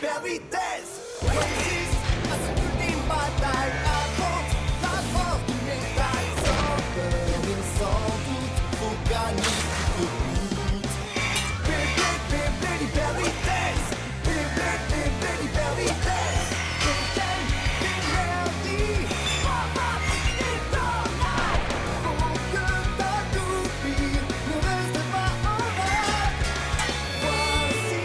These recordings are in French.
hyper vitesse. Résiste à cette ultime bataille, affronte la force du métal. Sans peur et sans doute, faut gagner le but. Beyblade, hyper vitesse. Beyblade, hyper vitesse. Beyblade, énergie. Et tornade. Faut que ta toupie ne reste pas en rade. Voici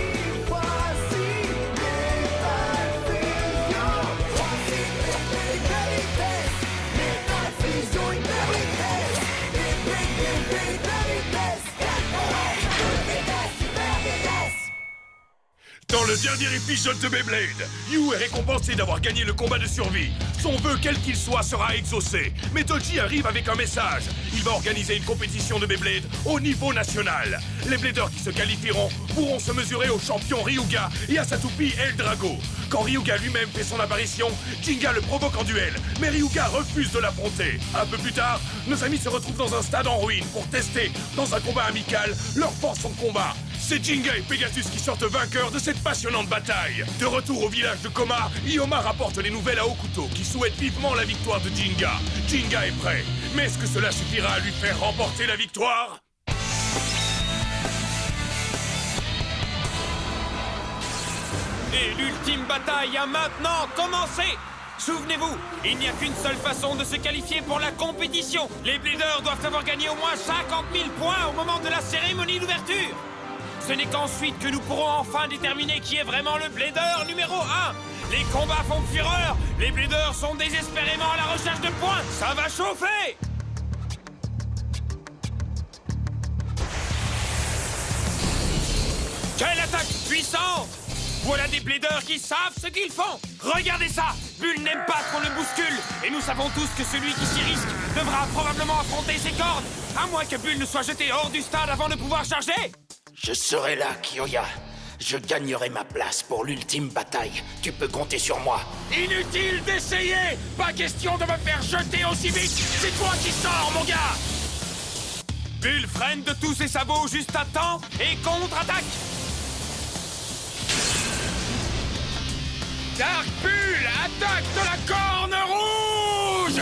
Metal Fusion. Voici Beyblade, hyper vitesse. Metal Fusion, hyper vitesse. Beyblade, hyper vitesse. Toute vitesse, hyper vitesse. Dans le dernier épisode de Beyblade, Yu est récompensé d'avoir gagné le combat de survie. Son vœu, quel qu'il soit, sera exaucé. Mais Toji arrive avec un message. Il va organiser une compétition de Beyblade au niveau national. Les Bladers qui se qualifieront pourront se mesurer au champion Ryuga et à sa toupie El Drago. Quand Ryuga lui-même fait son apparition, Jinga le provoque en duel, mais Ryuga refuse de l'affronter. Un peu plus tard, nos amis se retrouvent dans un stade en ruine pour tester, dans un combat amical, leur force en combat. C'est Jinga et Pegasus qui sortent vainqueurs de cette passionnante bataille. De retour au village de Koma, Ioma rapporte les nouvelles à Okuto qui souhaite vivement la victoire de Jinga. Jinga est prêt, mais est-ce que cela suffira à lui faire remporter la victoire? Et l'ultime bataille a maintenant commencé! Souvenez-vous, il n'y a qu'une seule façon de se qualifier pour la compétition. Les Bladers doivent avoir gagné au moins 50 000 points au moment de la cérémonie d'ouverture. Ce n'est qu'ensuite que nous pourrons enfin déterminer qui est vraiment le Blader numéro 1. Les combats font fureur, les Bladers sont désespérément à la recherche de points. Ça va chauffer! Quelle attaque puissante! Voilà des Bladers qui savent ce qu'ils font! Regardez ça! Bull n'aime pas qu'on le bouscule! Et nous savons tous que celui qui s'y risque devra probablement affronter ses cordes! À moins que Bull ne soit jeté hors du stade avant de pouvoir charger! Je serai là, Kyoya. Je gagnerai ma place pour l'ultime bataille. Tu peux compter sur moi. Inutile d'essayer! Pas question de me faire jeter aussi vite! C'est toi qui sors, mon gars! Bull freine de tous ses sabots juste à temps et contre-attaque! Dark Bull attaque de la corne rouge!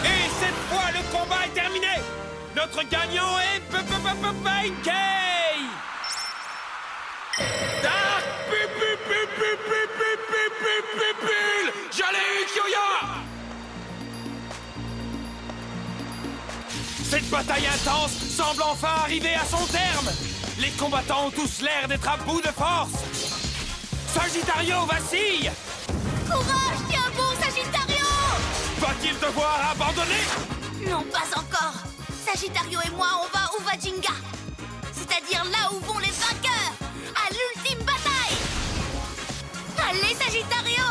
Et cette fois, le combat est terminé! Notre gagnant est Benkei! Dark Bull! J'allais eu, Kyoya! Cette bataille intense semble enfin arriver à son terme. Les combattants ont tous l'air d'être à bout de force. Sagittario vacille. Courage, tiens bon, Sagittario! Va-t-il devoir abandonner? Non, pas encore. Sagittario et moi, on va où va Jinga. C'est-à-dire là où vont les vainqueurs. À l'ultime bataille. Allez, Sagittario!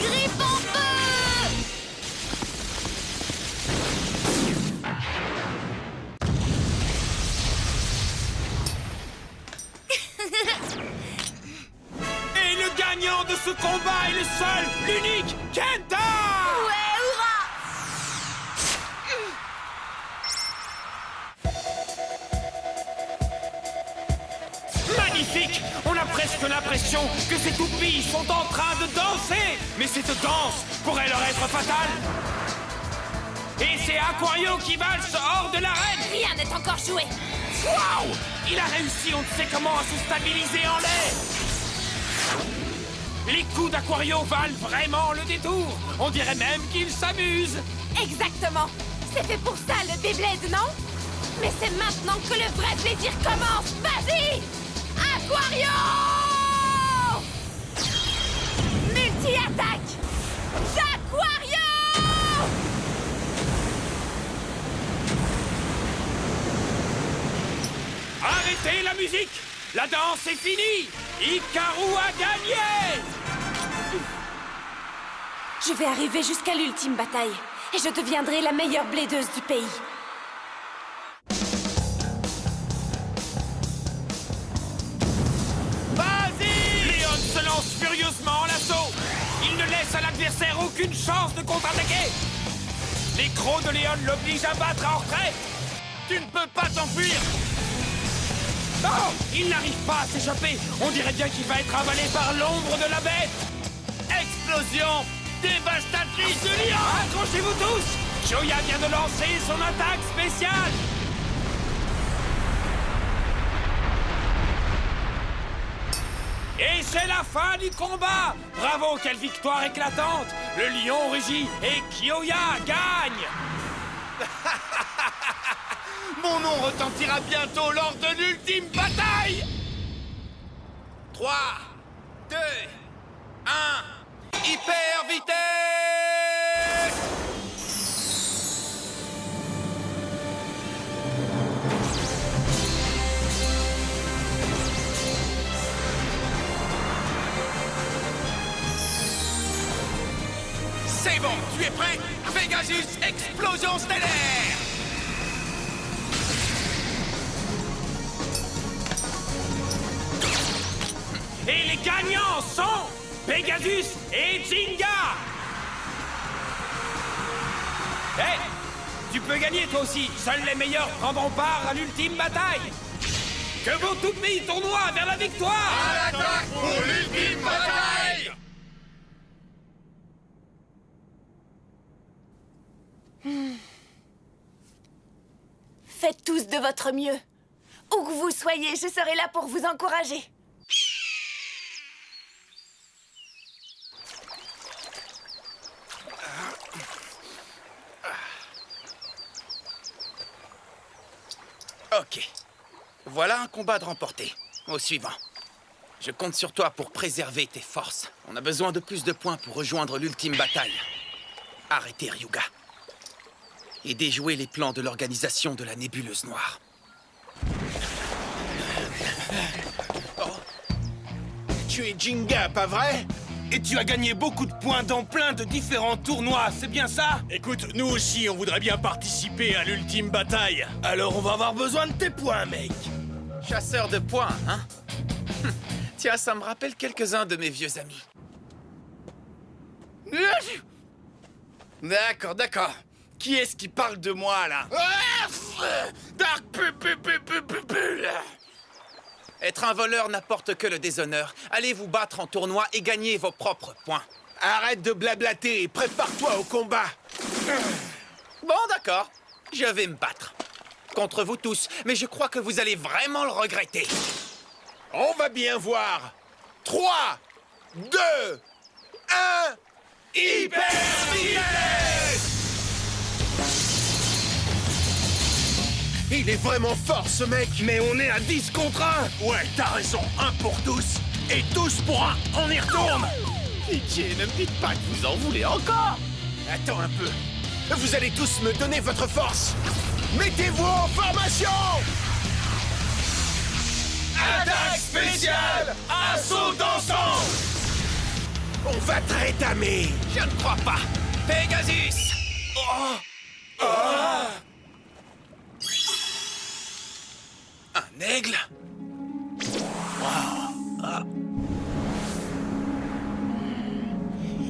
Griffe en feu! Et le gagnant de ce combat est le seul, l'unique, Kenta! Ouais, hurrah! Magnifique! On a presque l'impression que ces toupies sont en train de danser! Mais cette danse pourrait leur être fatale! Et c'est Aquario qui valse hors de l'arène! Rien n'est encore joué. Waouh! Il a réussi, on ne sait comment, à se stabiliser en l'air! Les coups d'Aquario valent vraiment le détour! On dirait même qu'il s'amuse! Exactement. C'est fait pour ça, le Beyblade, non? Mais c'est maintenant que le vrai plaisir commence. Vas-y! Aquario! Multi-attaque! Aquario! Arrêtez la musique! La danse est finie! Hikaru a gagné! Je vais arriver jusqu'à l'ultime bataille. Et je deviendrai la meilleure bladeuse du pays. Vas-y! Léon se lance furieusement en l'assaut! Il ne laisse à l'adversaire aucune chance de contre-attaquer! Les crocs de Léon l'obligent à battre en retraite. Tu ne peux pas t'enfuir. Oh, il n'arrive pas à s'échapper. On dirait bien qu'il va être avalé par l'ombre de la bête. Explosion dévastatrice de Léon. Accrochez-vous tous. Joya vient de lancer son attaque spéciale. Et c'est la fin du combat. Bravo, quelle victoire éclatante. Le lion rugit et Kyoya gagne. Mon nom retentira bientôt lors de l'ultime bataille. 3, 2, 1, hyper vitesse. C'est bon, tu es prêt? Pegasus, explosion stellaire! Et les gagnants sont Pegasus et Jinga! Hé! Tu peux gagner toi aussi! Seuls les meilleurs prendront part à l'ultime bataille! Que vaut tout pays tournoi vers la victoire! À l'attaque pour l'ultime bataille! Faites tous de votre mieux. Où que vous soyez, je serai là pour vous encourager. Ok. Voilà un combat de remporté. Au suivant. Je compte sur toi pour préserver tes forces. On a besoin de plus de points pour rejoindre l'ultime bataille. Arrêtez Ryuga. Et déjouer les plans de l'organisation de la nébuleuse noire. Tu es Jinga, pas vrai? Et tu as gagné beaucoup de points dans plein de différents tournois, c'est bien ça? Écoute, nous aussi, on voudrait bien participer à l'ultime bataille. Alors on va avoir besoin de tes points, mec. Chasseur de points, hein? Tiens, ça me rappelle quelques-uns de mes vieux amis. D'accord, d'accord. Qui est-ce qui parle de moi, là? Dark Être un voleur n'apporte que le déshonneur. Allez vous battre en tournoi et gagnez vos propres points. Arrête de blablater et prépare-toi au combat. Bon, d'accord. Je vais me battre. Contre vous tous, mais je crois que vous allez vraiment le regretter. On va bien voir. 3, 2, 1... Hyper vitesse! Il est vraiment fort, ce mec. Mais on est à 10 contre 1. Ouais, t'as raison, un pour tous, et tous pour un, on y retourne. Pitié, ne me dites pas que vous en voulez encore. Attends un peu. Vous allez tous me donner votre force. Mettez-vous en formation. Attaque spéciale, assaut dansant. On va te rétamer. Je ne crois pas. Pegasus! Un aigle?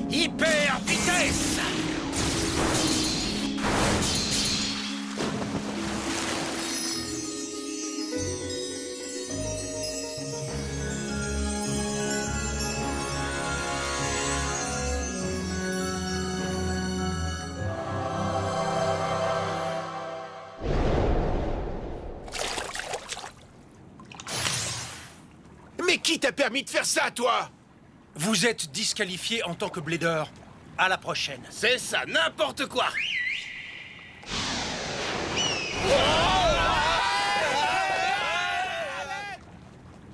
Hyper vitesse. Mais qui t'a permis de faire ça, toi? Vous êtes disqualifié en tant que blader. À la prochaine. C'est ça, n'importe quoi.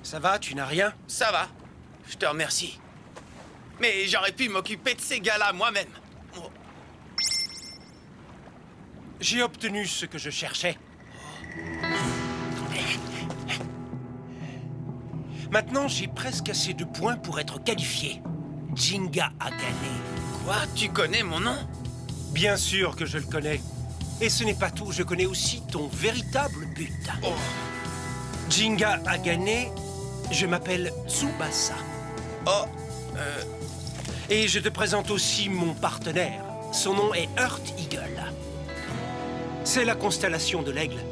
Ça va, tu n'as rien? Ça va. Je te remercie. Mais j'aurais pu m'occuper de ces gars-là moi-même. J'ai obtenu ce que je cherchais. Maintenant, j'ai presque assez de points pour être qualifié. Jinga a gagné. Quoi? Tu connais mon nom? Bien sûr que je le connais. Et ce n'est pas tout, je connais aussi ton véritable but. Oh. Jinga a gagné, je m'appelle Tsubasa. Oh, Et je te présente aussi mon partenaire, Son nom est Earth Eagle. C'est la constellation de l'aigle.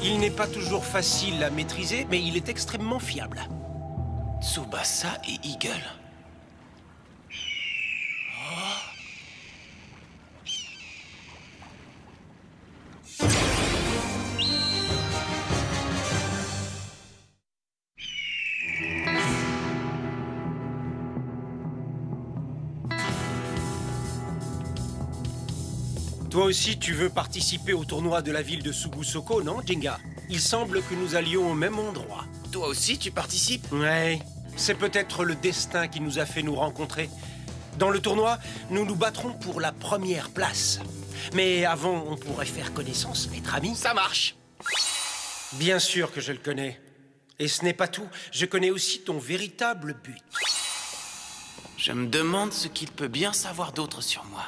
Il n'est pas toujours facile à maîtriser, mais il est extrêmement fiable. Tsubasa et Eagle. Toi aussi, tu veux participer au tournoi de la ville de Sugusoko, non, Jinga? Il semble que nous allions au même endroit. Toi aussi, tu participes? Ouais, c'est peut-être le destin qui nous a fait nous rencontrer. Dans le tournoi, nous nous battrons pour la première place. Mais avant, on pourrait faire connaissance, être amis. Ça marche! Bien sûr que je le connais. Et ce n'est pas tout, je connais aussi ton véritable but. Je me demande ce qu'il peut bien savoir d'autre sur moi.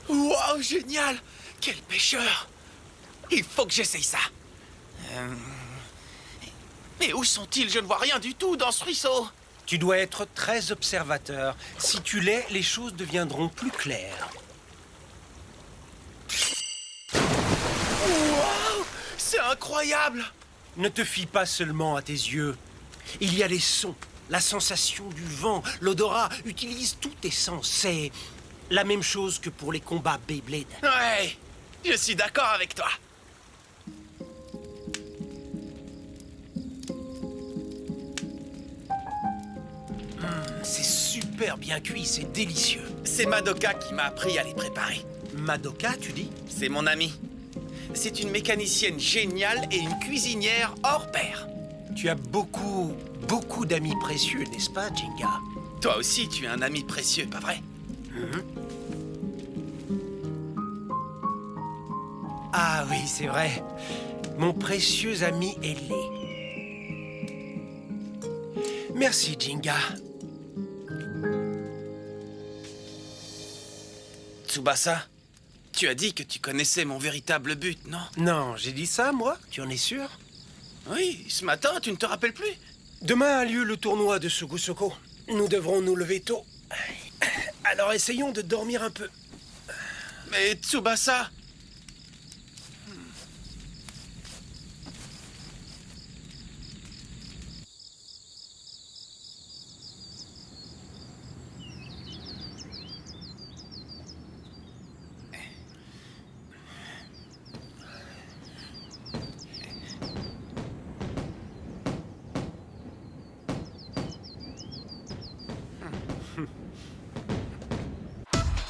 Wow, génial! Quel pêcheur! Il faut que j'essaye ça. Mais où sont-ils? Je ne vois rien du tout dans ce ruisseau. Tu dois être très observateur. Si tu l'es, les choses deviendront plus claires. Wow! C'est incroyable! Ne te fie pas seulement à tes yeux. Il y a les sons, la sensation du vent, l'odorat. Utilise tous tes sens. C'est la même chose que pour les combats Beyblade. Ouais, je suis d'accord avec toi. C'est super bien cuit, c'est délicieux. C'est Madoka qui m'a appris à les préparer. Madoka, tu dis? C'est mon amie. C'est une mécanicienne géniale et une cuisinière hors pair. Tu as beaucoup d'amis précieux, n'est-ce pas, Jinga? Toi aussi, tu es un ami précieux, pas vrai? Ah oui, c'est vrai. Mon précieux ami ailé. Merci, Jinga. Tsubasa, tu as dit que tu connaissais mon véritable but, non? Non, j'ai dit ça, moi? Tu en es sûr? Oui, ce matin, tu ne te rappelles plus? Demain a lieu le tournoi de Sugusoko. Nous devrons nous lever tôt. Alors essayons de dormir un peu. Mais Tsubasa...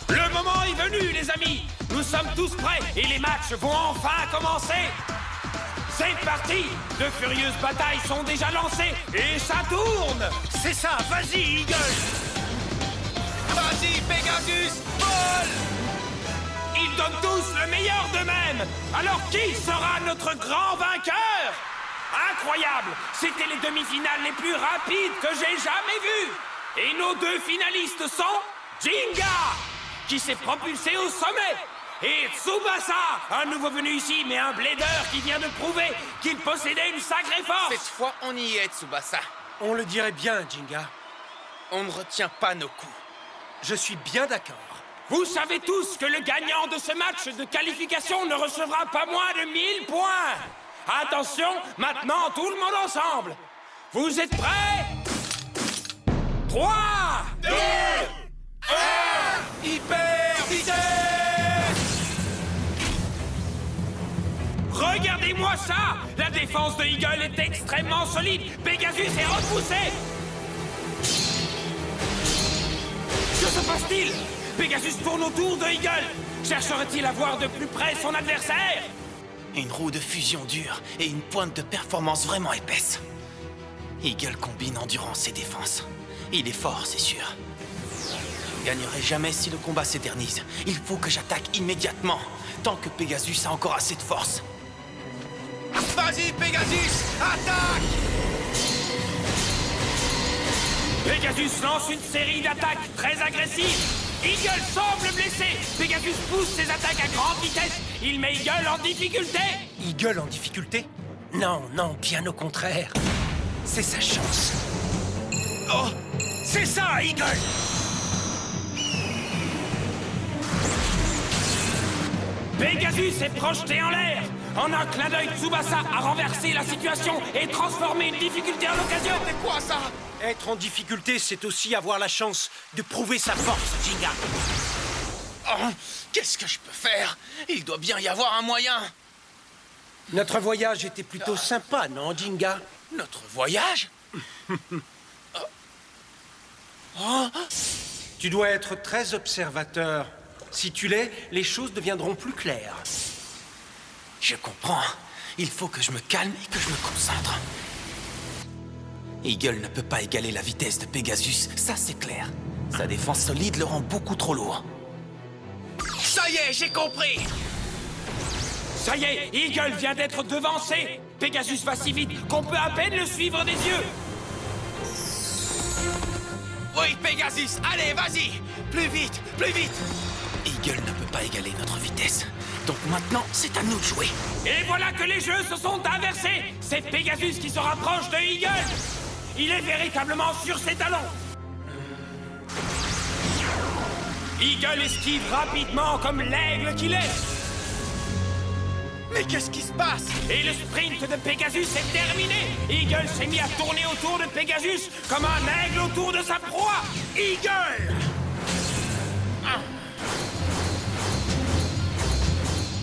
Le moment est venu, les amis. Nous sommes tous prêts et les matchs vont enfin commencer. C'est parti. De furieuses batailles sont déjà lancées et ça tourne. C'est ça, vas-y, Eagle! Vas-y, Pegasus, vole! Ils donnent tous le meilleur d'eux-mêmes. Alors qui sera notre grand vainqueur? Incroyable. C'était les demi-finales les plus rapides que j'ai jamais vues. Et nos deux finalistes sont Jinga, qui s'est propulsé au sommet, et Tsubasa, un nouveau venu ici, mais un blader qui vient de prouver qu'il possédait une sacrée force. Cette fois, on y est, Tsubasa. On le dirait bien, Jinga. On ne retient pas nos coups. Je suis bien d'accord. Vous savez tous que le gagnant de ce match de qualification ne recevra pas moins de 1000 points. Attention, maintenant tout le monde ensemble. Vous êtes prêts? 3, 2, 1, hyper vitesse! Regardez-moi ça! La défense de Eagle est extrêmement solide. Pegasus est repoussé. Que se passe-t-il? Pegasus tourne autour de Eagle. Chercherait-il à voir de plus près son adversaire? Une roue de fusion dure et une pointe de performance vraiment épaisse. Eagle combine endurance et défense. Il est fort, c'est sûr. Je ne gagnerai jamais si le combat s'éternise. Il faut que j'attaque immédiatement, tant que Pegasus a encore assez de force. Vas-y, Pegasus, attaque! Pegasus lance une série d'attaques très agressives. Eagle semble blessé. Pegasus pousse ses attaques à grande vitesse. Il met Eagle en difficulté. Eagle en difficulté? Non, non, bien au contraire. C'est sa chance. Oh! C'est ça, Eagle! Pegasus est projeté en l'air. En un clin d'œil, Tsubasa a renversé la situation et transformé une difficulté en occasion. C'est quoi ça? Être en difficulté, c'est aussi avoir la chance de prouver sa force, Jinga. Oh, qu'est-ce que je peux faire? Il doit bien y avoir un moyen. Notre voyage était plutôt sympa, non, Jinga? Notre voyage? Oh. Tu dois être très observateur. Si tu l'es, les choses deviendront plus claires. Je comprends. Il faut que je me calme et que je me concentre. Eagle ne peut pas égaler la vitesse de Pegasus, ça c'est clair. Sa défense solide le rend beaucoup trop lourd. Ça y est, j'ai compris! Ça y est, Eagle vient d'être devancé. Pegasus va si vite qu'on peut à peine le suivre des yeux. Oui, Pegasus, allez, vas-y! Plus vite, plus vite! Eagle ne peut pas égaler notre vitesse. Donc maintenant, c'est à nous de jouer. Et voilà que les jeux se sont inversés. C'est Pegasus qui se rapproche de Eagle. Il est véritablement sur ses talons. Eagle esquive rapidement comme l'aigle qu'il est. Mais qu'est-ce qui se passe? Et le sprint de Pegasus est terminé. Eagle s'est mis à tourner autour de Pegasus comme un aigle autour de sa proie. Eagle!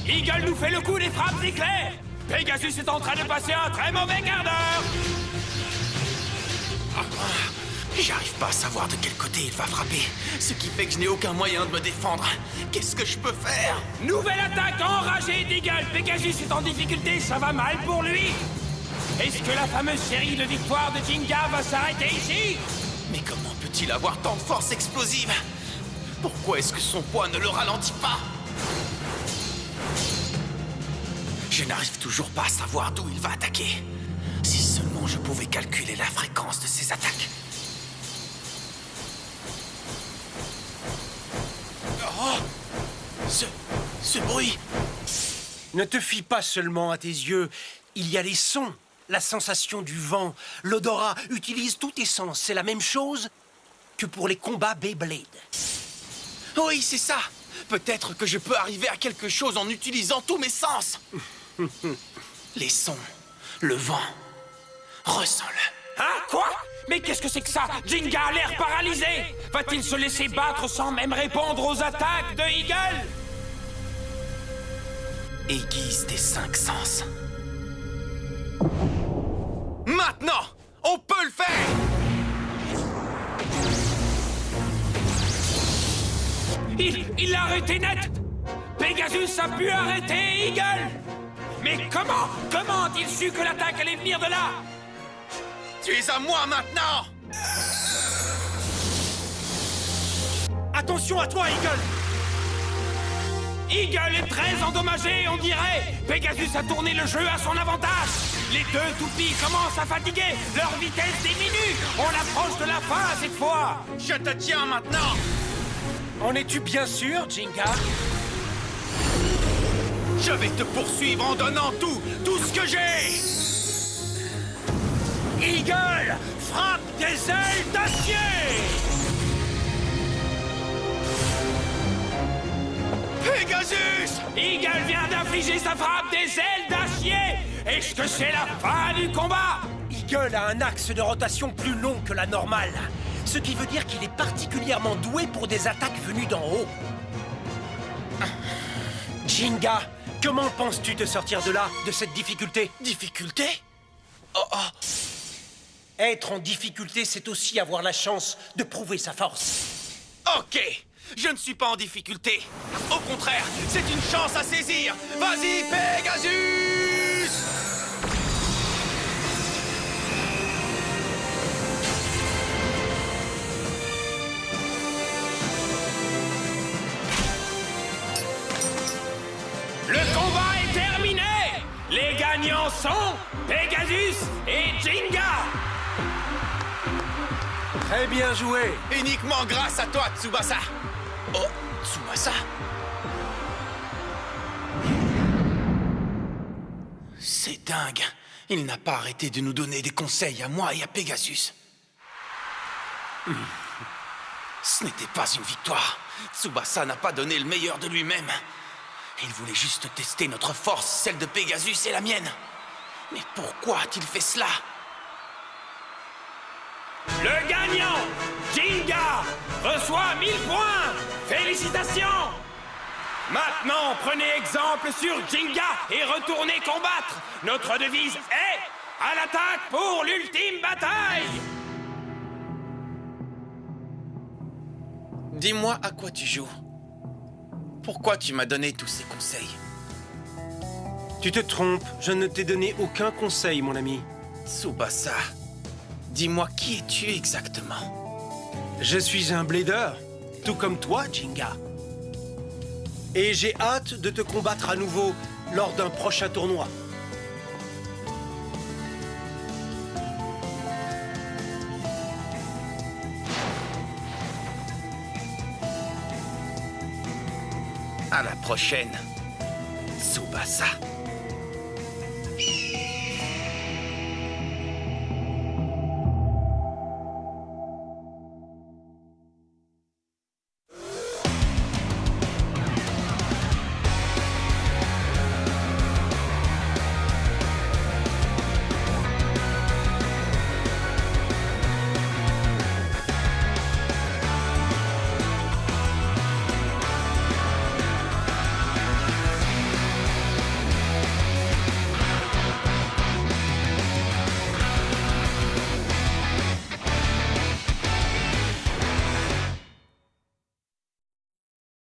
Eagle nous fait le coup des frappes éclairs. Pegasus est en train de passer un très mauvais quart d'heure. J'arrive pas à savoir de quel côté il va frapper, ce qui fait que je n'ai aucun moyen de me défendre. Qu'est-ce que je peux faire? Nouvelle attaque enragée d'Eagle. Pegasus est en difficulté, ça va mal pour lui. Est-ce que la fameuse série de victoires de Jinga va s'arrêter ici? Mais comment peut-il avoir tant de force explosive? Pourquoi est-ce que son poids ne le ralentit pas? Je n'arrive toujours pas à savoir d'où il va attaquer. Si seulement je pouvais calculer la fréquence de ses attaques. Oh! Ce bruit! Ne te fie pas seulement à tes yeux. Il y a les sons, la sensation du vent, l'odorat. Utilise tous tes sens. C'est la même chose que pour les combats Beyblade. Oui, c'est ça! Peut-être que je peux arriver à quelque chose en utilisant tous mes sens! Les sons, le vent. Ressens-le. Hein? Quoi? Mais qu'est-ce que c'est que ça? Jinga a l'air paralysé. Va-t-il se laisser battre sans même répondre aux attaques de Eagle? Aiguise tes 5 sens. Maintenant! On peut le faire! Il l'a arrêté net! Pegasus a pu arrêter Eagle! Mais comment? Comment a-t-il su que l'attaque allait venir de là? Tu es à moi maintenant! Attention à toi, Eagle! Eagle est très endommagé, on dirait! Pegasus a tourné le jeu à son avantage! Les deux toupies commencent à fatiguer! Leur vitesse diminue! On approche de la fin cette fois! Je te tiens maintenant! En es-tu bien sûr, Jinga? Je vais te poursuivre en donnant tout ce que j'ai! Eagle frappe des ailes d'acier! Pegasus! Eagle vient d'infliger sa frappe des ailes d'acier! Est-ce que c'est la fin du combat? Eagle a un axe de rotation plus long que la normale. Ce qui veut dire qu'il est particulièrement doué pour des attaques venues d'en haut. Jinga, comment penses-tu te sortir de là, de cette difficulté? Difficulté? Oh. Être en difficulté, c'est aussi avoir la chance de prouver sa force. Ok, je ne suis pas en difficulté. Au contraire, c'est une chance à saisir. Vas-y, Pegasus! Le combat est terminé! Les gagnants sont Pegasus et Jinga! Très bien joué. Uniquement grâce à toi, Tsubasa. Oh, Tsubasa? C'est dingue. Il n'a pas arrêté de nous donner des conseils à moi et à Pegasus. Ce n'était pas une victoire. Tsubasa n'a pas donné le meilleur de lui-même. Il voulait juste tester notre force, celle de Pegasus et la mienne. Mais pourquoi a-t-il fait cela? Le gagnant, Jinga, reçoit 1000 points. Félicitations. Maintenant, prenez exemple sur Jinga et retournez combattre. Notre devise est à l'attaque pour l'ultime bataille. Dis-moi à quoi tu joues. Pourquoi tu m'as donné tous ces conseils? Tu te trompes, je ne t'ai donné aucun conseil, mon ami. Tsubasa, dis-moi qui es-tu exactement? Je suis un blader, tout comme toi, Jinga. Et j'ai hâte de te combattre à nouveau lors d'un prochain tournoi. À la prochaine, Tsubasa.